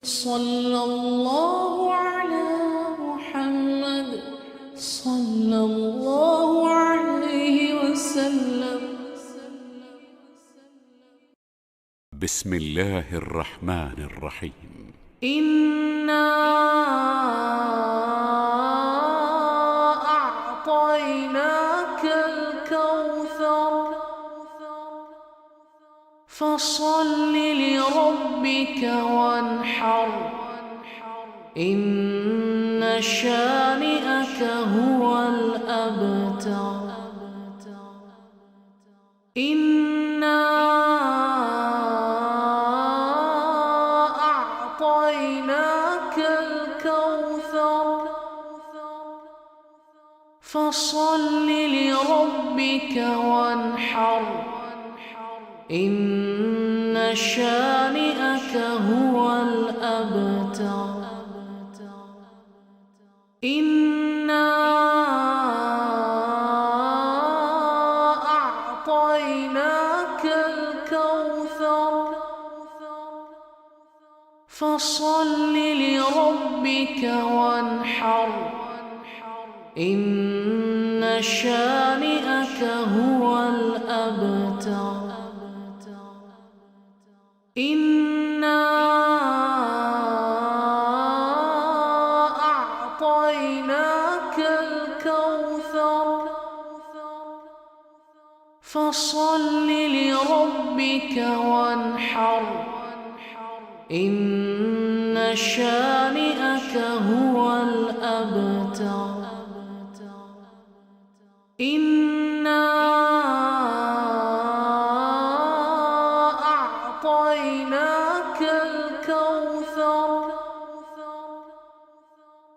صلى الله على محمد صلى الله عليه وسلم. بسم الله الرحمن الرحيم. إنا أعطيناك الكوثر فصل لربك وانحر إن شانئك هو الأبتر. إنا أعطيناك الكوثر فصل لربك وانحر إن شانئك هو الأبتر. إنا أعطيناك الكوثر فصل لربك وانحر إن شانئك هو الأبتر. إنا أعطيناك الكوثر فصل لربك وانحر إن شانئك هو الأبتر. إنا أعطيناك الكوثر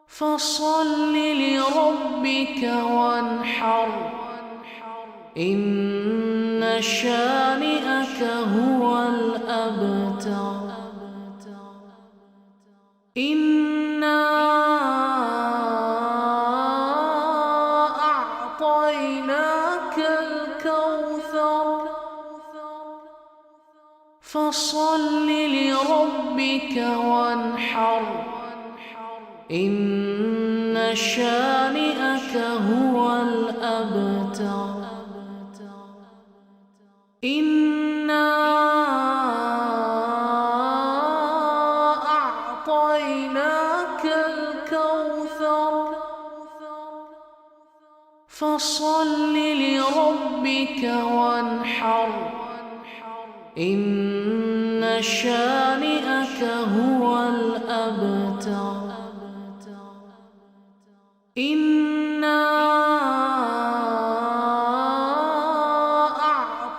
فصل لربك وانحر إن شانئك هو الأبتر. إنا أعطيناك الكوثر فصل لربك وانحر إن شانئك هو الأبتر. إنا أعطيناك الكوثر فصل لربك وانحر إن شانئك هو الأبتر. إنا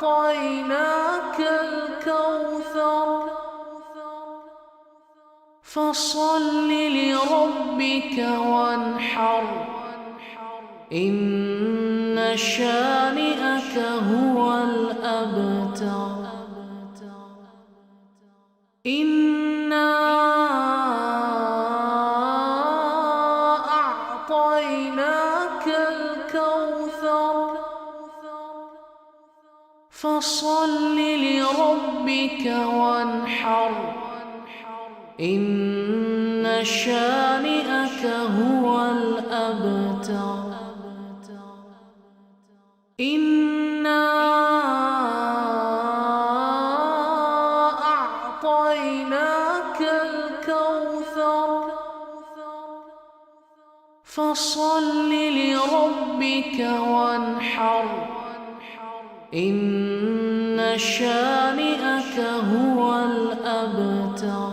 أعطيناك الكوثر فصل لربك وانحر إن شانئك هو الأبتر. إنا أعطيناك الكوثر فصل لربك وانحر إن شانئك هو الأبتر. إنا أعطيناك الكوثر فصل لربك وانحر إن شانئك هو الأبتر.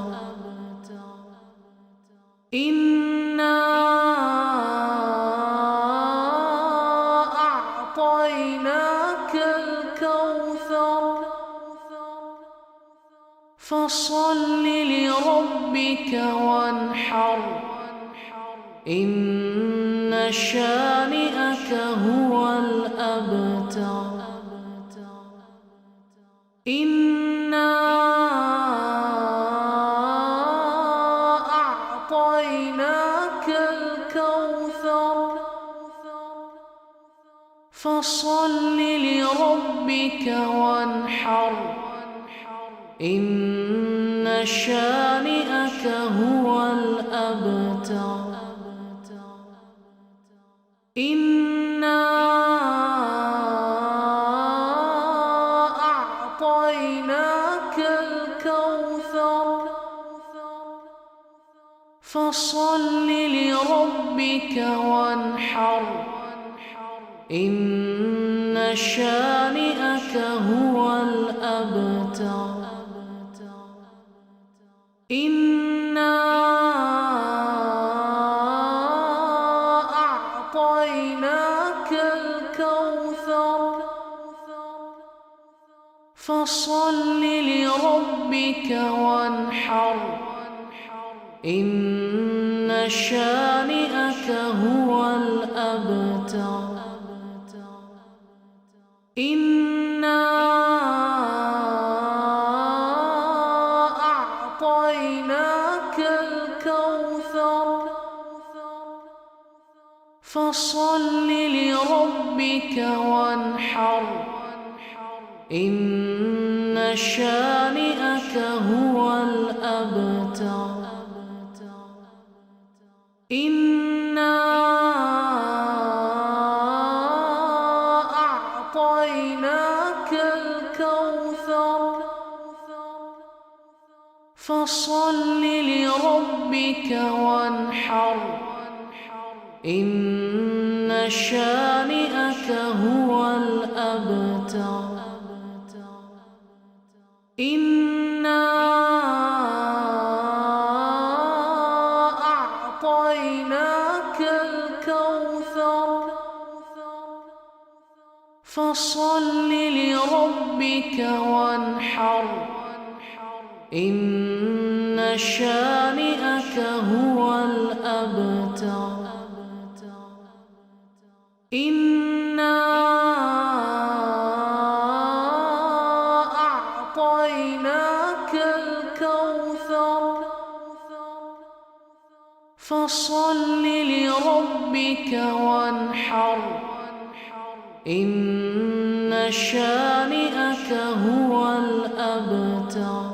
إنا أعطيناك الكوثر فصل لربك وانحر إن شانئك هو الأبتر. إنا أعطيناك الكوثر فصل لربك وانحر إن شانئك هو الأبتر إنا أعطيناك الكوثر فصل لربك وانحر إن شانئك هو الأبتر إنا أعطيناك الكوثر فصل لربك وانحر إن شانئك هو الأبتر إنا أعطيناك الكوثر فصل لربك وانحر إن شانئك هو الأبتر إنا أعطيناك الكوثر فصل لربك وانحر إن شانئك هو الأبتر إنا أعطيناك الكوثر فصل لربك وانحر إن شانئك هو الأبتر إنا أعطيناك الكوثر فصل لربك وانحر إن شانئك هو الأبتر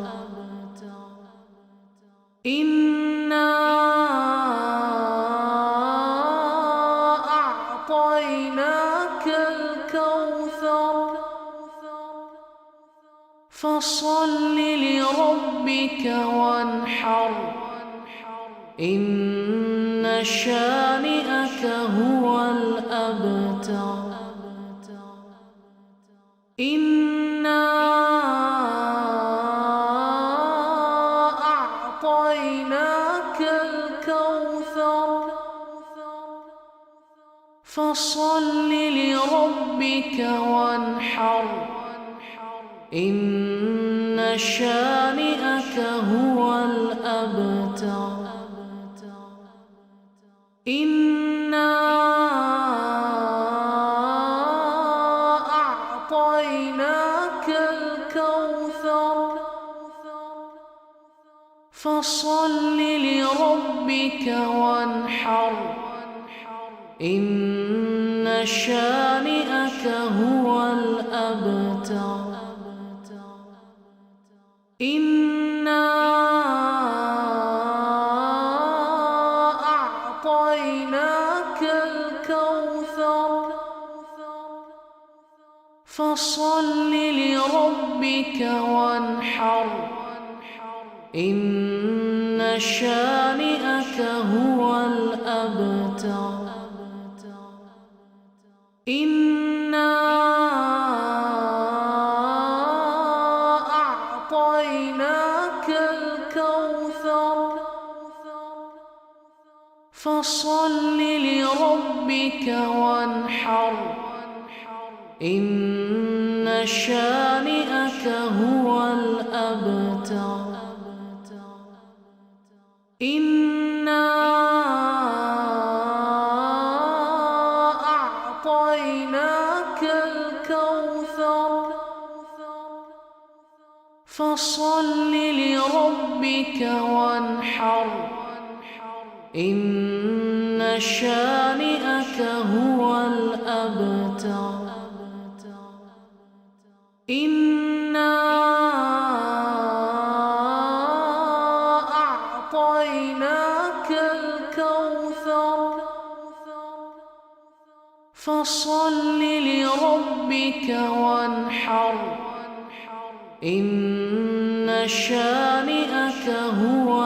إنا أعطيناك الكوثر فصل لربك وانحر إن شانئك هو الأبتر إنا أعطيناك الكوثر فصل لربك وانحر إن شانئك هو الأبتر إنا أعطيناك الكوثر فصل لربك وانحر إن شانئك هو الأبتر إنا أعطيناك الكوثر فصل لربك وانحر إن شانئك هو الأبتر إنا أعطيناك الكوثر فصل لربك وانحر إن شانئك هو الأبتر إنا أعطيناك الكوثر فصل لربك وانحر إن شانئك هو الأبتر إنا أعطيناك الكوثر فصل لربك وانحر إن شانئك هو